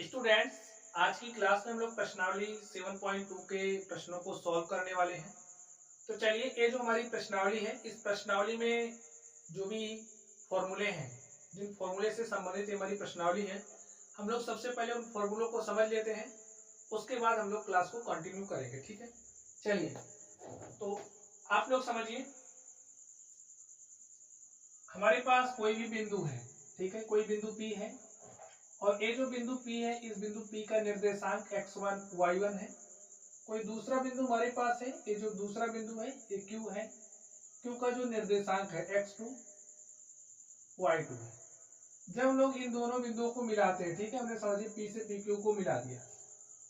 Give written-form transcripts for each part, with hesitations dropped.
Students, आज की class में हम लोग प्रश्नावली 7.2 के प्रश्नों को सॉल्व करने वाले हैं। तो चलिए, ये जो हमारी प्रश्नावली है, इस प्रश्नावली में जो भी फॉर्मूले हैं, जिन फॉर्मूले से संबंधित हमारी प्रश्नावली है, हम लोग सबसे पहले उन फॉर्मूलों को समझ लेते हैं। उसके बाद हम लोग क्लास को कंटिन्यू करेंगे। ठीक है, चलिए। तो आप लोग समझिए, हमारे पास कोई भी बिंदु है। ठीक है, कोई बिंदु P है और ये जो बिंदु P है, इस बिंदु P का निर्देशांक x1 y1 है। कोई दूसरा बिंदु हमारे पास है, ये जो दूसरा बिंदु है ये Q है। Q का जो निर्देशांक है x2 y2 है। जब हम लोग इन दोनों बिंदुओं को मिलाते हैं, ठीक है, हमने समझिए P से PQ को मिला दिया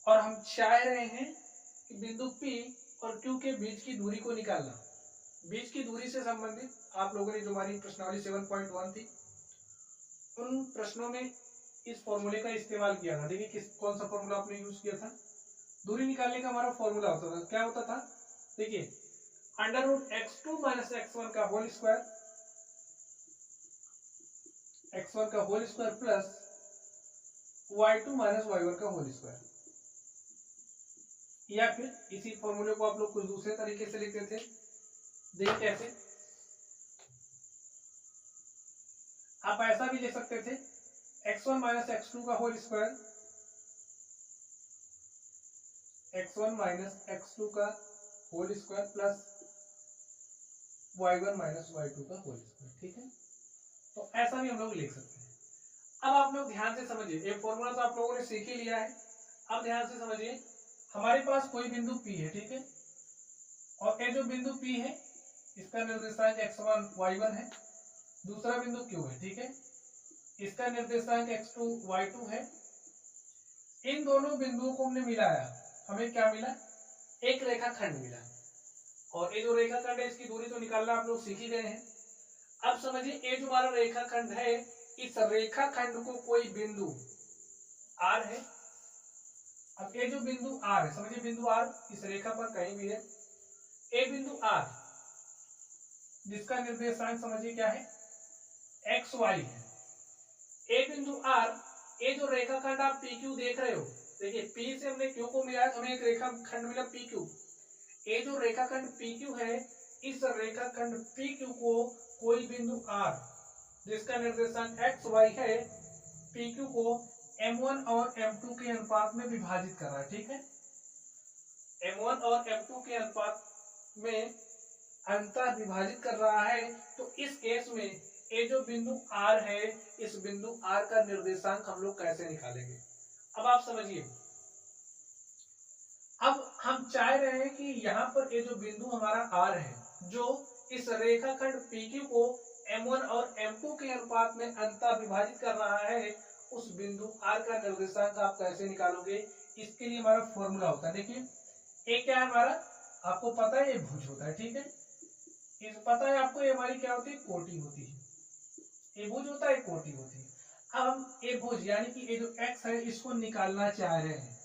और हम चाह रहे हैं कि बिंदु P और Q के बीच की दूरी को निकालना। बीच की दूरी से संबंधित आप लोगों ने जो हमारी प्रश्नावली 7.1 थी, उन प्रश्नों में इस फॉर्मूले का इस्तेमाल किया था। देखिए कौन सा फॉर्मूला आपने यूज किया था। दूरी निकालने का हमारा फॉर्मूला होता था, क्या होता था, देखिए, under root x2 minus x1 का होल स्क्वायर, x1 का whole square plus y2 minus y1 का होल स्क्वायर। या फिर इसी फॉर्मूले को आप लोग कुछ दूसरे तरीके से लिखते थे। देखिए कैसे, आप ऐसा भी लिख सकते थे, x1 माइनस x2 का whole square, x1 minus x2 का whole square plus y1 minus y2 का होल स्क्वायर। ठीक है, तो ऐसा भी हम लोग लिख सकते हैं। अब आप लोग ध्यान से समझिए, ये फॉर्मूला तो आप लोगों ने सीख ही लिया है। अब ध्यान से समझिए, हमारे पास कोई बिंदु P है, ठीक है, और ये जो बिंदु P है, इसका निर्देशांक x1 y1 है। दूसरा बिंदु Q है, ठीक है, इसका निर्देशांक x2 y2 है। इन दोनों बिंदुओं को हमने मिलाया, हमें क्या मिला, एक रेखाखंड मिला। और ये जो रेखाखंड है, इसकी दूरी तो निकालना आप लोग सीख ही गए हैं। अब समझिए, ये जो हमारा रेखाखंड है, इस रेखाखंड को कोई बिंदु R है। अब ये जो बिंदु R है, समझिए बिंदु R इस रेखा पर कहीं भी है। ये बिंदु R जिसका निर्देशांक समझिए क्या है, xy है। ये बिंदु R, ये जो रेखाखंड आप PQ देख रहे हो, देखिए P से हमने Q को मिलाया, हमें एक रेखाखंड मिला PQ। ये जो रेखाखंड PQ है, इस रेखाखंड PQ को कोई बिंदु R जिसका निर्देशांक xy है, PQ को M1 और M2 के अनुपात में विभाजित कर रहा है। ठीक है, M1 और M2 के अनुपात में अंतर विभाजित कर रहा है। तो इस केस में ये जो बिंदु R है, इस बिंदु R का निर्देशांक हम लोग कैसे निकालेंगे। अब आप समझिए, अब हम चाह रहे हैं कि यहाँ पर ये जो बिंदु हमारा R है, जो इस रेखाखंड PQ को M1 और M2 के अनुपात में अंतर विभाजित कर रहा है, उस बिंदु R का निर्देशांक आप कैसे निकालोगे। इसके लिए हमारा फॉर्मूला होता है। देखिए, ये क्या है हमारा, आपको पता है, ये भुज होता है। ठीक है, ये पता है आपको, ये हमारी क्या होती है, कोटि होती है। ये भुज होता है, कोटि होती है। अब हम ये भुज यानी कि ये जो x है, इसको निकालना चाह रहे हैं।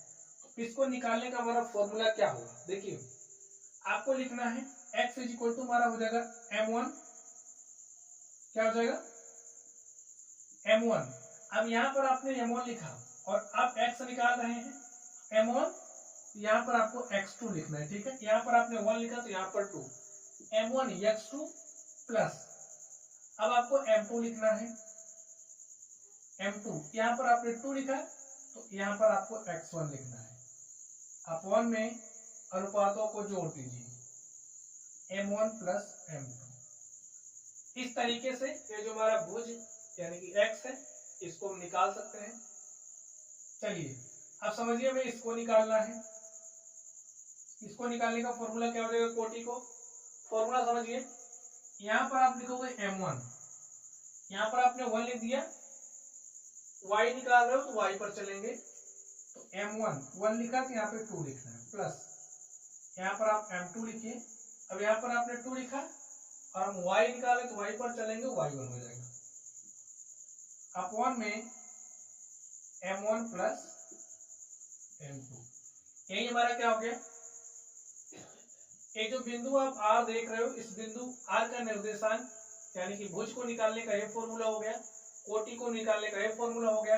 इसको निकालने का हमारा फॉर्मूला क्या होगा, देखिए, आपको लिखना है x इज इक्वल टू हमारा हो जाएगा m1, क्या हो जाएगा, m1। अब यहाँ पर आपने m1 लिखा और आप x निकाल रहे हैं m1, यहाँ पर आपको x2 लिखना है। ठीक है, यहाँ पर आपने 1 लिखा तो यहाँ पर 2, m1 x2 प्लस, अब आपको m2 लिखना है, m2, यहाँ पर आपने 2 लिखा तो यहाँ पर आपको x1 लिखना है। अपॉन में अनुपातों को जोड़ दीजिए, m1 प्लस m2। इस तरीके से ये जो हमारा भुज यानी कि x है, इसको हम निकाल सकते हैं। चलिए, अब समझिए, हमें इसको निकालना है। इसको निकालने का फॉर्मूला क्या हो जाएगा, कोटि को फॉर्मूला समझिए, यहाँ पर आप लिखोगे m1, यहाँ पर आपने 1 लिख दिया, y निकाल रहे हो तो y पर चलेंगे, तो m1 1 लिखा तो यहाँ पे 2 लिखना है, प्लस यहाँ पर आप m2 लिखिए। अब यहाँ पर आपने 2 लिखा और हम y निकाले तो y पर चलेंगे, y1 हो जाएगा, अपॉन में m1 प्लस m2। यही हमारा क्या हो गया, ये जो बिंदु आप R देख रहे हो, इस बिंदु R का निर्देशांक यानी कि भुज को निकालने का ये फॉर्मूला हो गया, कोटि को निकालने का ये फॉर्मूला हो गया।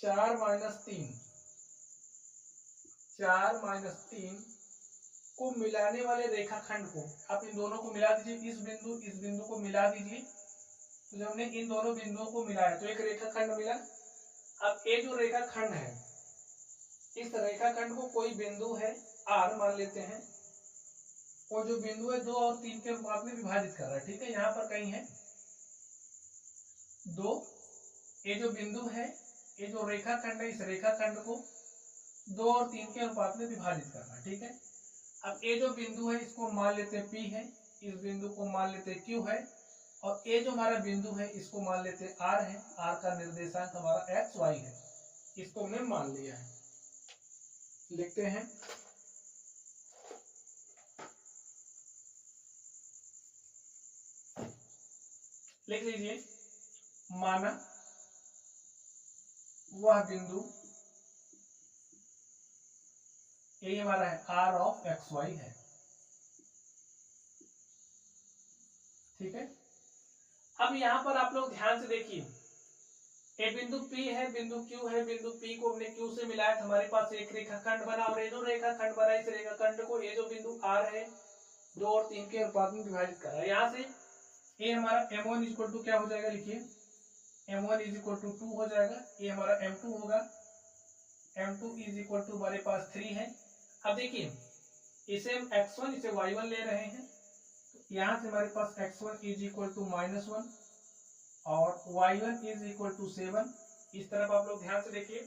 4 माइनस 3, 4 माइनस 3 को मिलाने वाले रेखाखंड को आप इन दोनों को मिला दीजिए, इस बिंदु को मिला दीजिए। तो जब हमने इन दोनों बिंदुओं को मिलाया तो एक रेखाखंड मिला। अब ये जो रेखाखंड है, इस रेखाखंड को कोई बिंदु है R मान लेते हैं, और जो बिंदु है 2 और 3 के अनुपात में विभाजित कर रहा है। ठीक है, यहाँ पर कहीं है 2, ये जो बिंदु है, ये जो रेखाखंड है, इस रेखाखंड को 2 और 3 के अनुपात में विभाजित करना है। ठीक है, अब ये जो बिंदु है इसको मान लेते हैं P है, इस बिंदु को मान लेते हैं Q है, और ये जो हमारा बिंदु है इसको मान लेते हैं R है। R का निर्देशांक हमारा XY है, इसको हमने मान लिया है। लिखते हैं लिख लीजिए, माना वह बिंदु ये हमारा है R ऑफ XY है। ठीक है, अब यहां पर आप लोग ध्यान से देखिए, ये बिंदु P है, बिंदु Q है, बिंदु P को हमने Q से मिलाया तो हमारे पास एक रेखाखंड बना, और ये जो रेखाखंड बना इस रेखाखंड को ये जो बिंदु R है 2 और 3 के अनुपात में विभाजित कर रहा है। यहाँ से ये हमारा M1 इक्वल टू क्या हो जाएगा, लिखिए M1 इज इक्वल टू 2 हो जाएगा, ये हमारा M2 होगा, M2 इज इक्वल टू हमारे पास 3 है। अब देखिए इसे हम x1 इसे y1 ले रहे हैं, तो यहाँ से हमारे पास x1 इज इक्वल टू -1 और y1 इज इक्वल टू 7। इस तरफ आप लोग ध्यान से देखिए,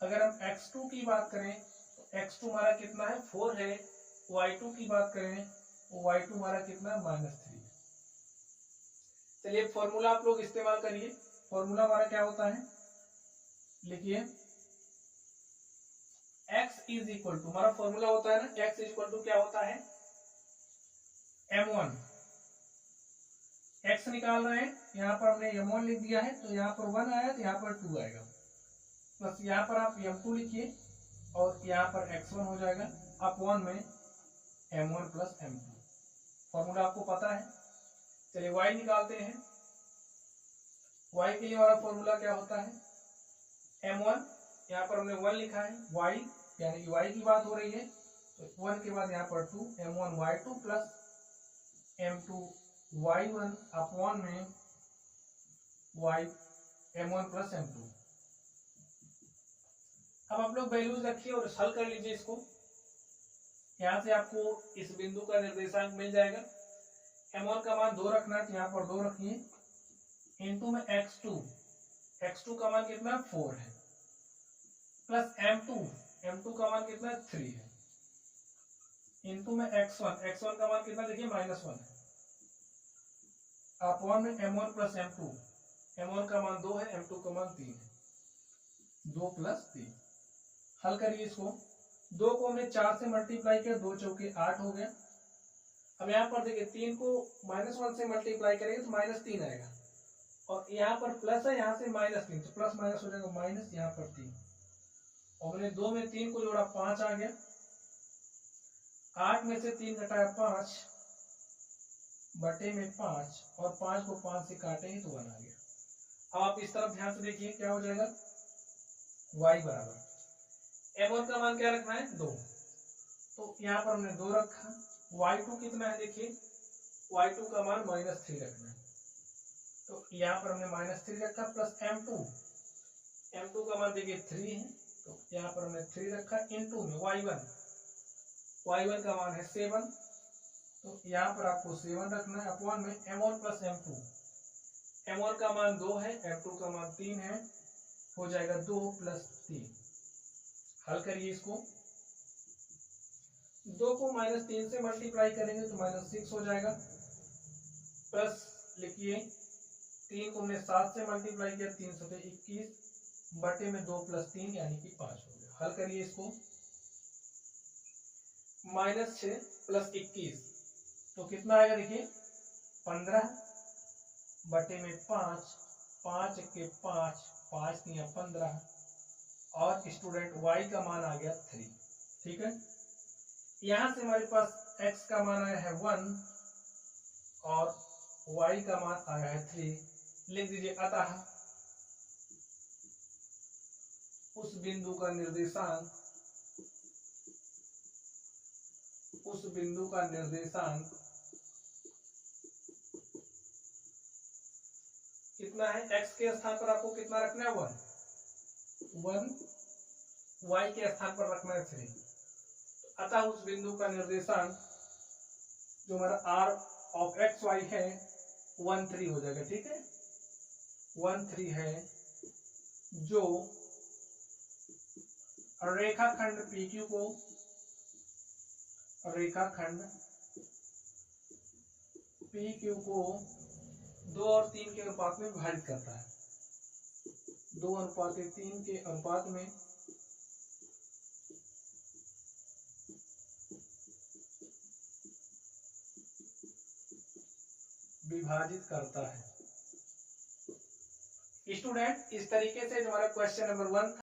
अगर हम x2 की बात करें तो x2 हमारा कितना है 4 है, y2 की बात करें तो y2 हमारा कितना है -3। चलिए फॉर्मूला आप लोग इस्तेमाल करिए, फॉर्मूला हमारा क्या होता है, लिखिए x इज इक्वल टू, हमारा फॉर्मूला होता है ना, x इक्वल टू क्या होता है m1, x निकाल रहे हैं, यहाँ पर हमने m1 लिख दिया है, तो यहाँ पर 1 आया तो यहाँ पर 2 आएगा, बस यहाँ पर आप m2 लिखिए और यहाँ पर x1 हो जाएगा अपॉन में m1 प्लस m2। फॉर्मूला आपको पता है। चलिए y निकालते हैं, y के लिए हमारा फॉर्मूला क्या होता है m1, यहाँ पर हमने 1 लिखा है, y यानी कि y की बात हो रही है, तो 1 के बाद यहाँ पर 2 m1 y2 plus m2 y1 upon में y m1 प्लस m2। अब आप लोग वैल्यूज रखिए और हल कर लीजिए इसको। यहाँ से आपको इस बिंदु का निर्देशांक मिल जाएगा। m1 का मान 2 रखना है तो यहाँ पर 2 रखिए, इनटू में x2 का मान कितना 4 है, प्लस m2 का मान कितना 3 है, इनटू में x1 का मान कितना देखिए -1 है, अपॉन में m1 प्लस m1 का मान 2 है, m2 का मान 3 है, 2 प्लस 3। हल करिए इसको, 2 को हमने 4 से मल्टीप्लाई किया, 2 चौके 8 हो गया। अब यहाँ पर देखिए 3 को -1 से मल्टीप्लाई करेंगे तो -3 आएगा, और यहाँ पर प्लस है, यहाँ से -3, तो प्लस माइनस हो जाएगा माइनस, यहाँ पर 3, और हमने 2 में 3 को जोड़ा 5 आ गया, 8 में से 3 घटाया 5 बटे में 5, और 5 को 5 से काटेंगे तो 1 आ गया। अब आप इस तरफ ध्यान से देखिए क्या हो जाएगा, y बराबर m1 का मान क्या रखना है 2, तो यहाँ पर हमने 2 रखा, y2 कितना है देखिए, y2 का मान -3 रखना है, तो यहाँ पर हमने -3 रखा, प्लस m2 का मान देखिए 3 है, तो यहाँ पर हमने 3 रखा, इनटू में y1 का मान है 7, तो यहाँ पर आपको 7 रखना है, अपॉन में m1 प्लस m1 का मान 2 है, m2 का मान 3 है, हो जाएगा 2 प्लस 3। हल करिए इसको, 2 को -3 से मल्टीप्लाई करेंगे तो -6 हो जाएगा, प्लस लिखिए 3 को हमने 7 से मल्टीप्लाई किया, 3 से 21 बटे में 2 प्लस 3 यानी कि 5 हो गया। हल करिए इसको, -6 प्लस 21 तो कितना आएगा देखिए 15 बटे में 5, 5 के 5, 5 या 15, और स्टूडेंट y का मान आ गया 3। ठीक है, यहाँ से हमारे पास x का मान आया है 1 और y का मान आया है 3। लिख दीजिए, अतः उस बिंदु का निर्देशांक कितना है? x के स्थान पर आपको कितना रखना है? 1, y के स्थान पर रखना है 3। अतः उस बिंदु का निर्देशांक जो हमारा r ऑफ एक्स वाई है 1 3 हो जाएगा। ठीक है, 1 3 है, जो रेखाखंड PQ को 2 और 3 के अनुपात में विभाजित करता है। 2:3 के अनुपात में विभाजित करता है। स्टूडेंट, इस तरीके से जो हमारा क्वेश्चन नंबर 1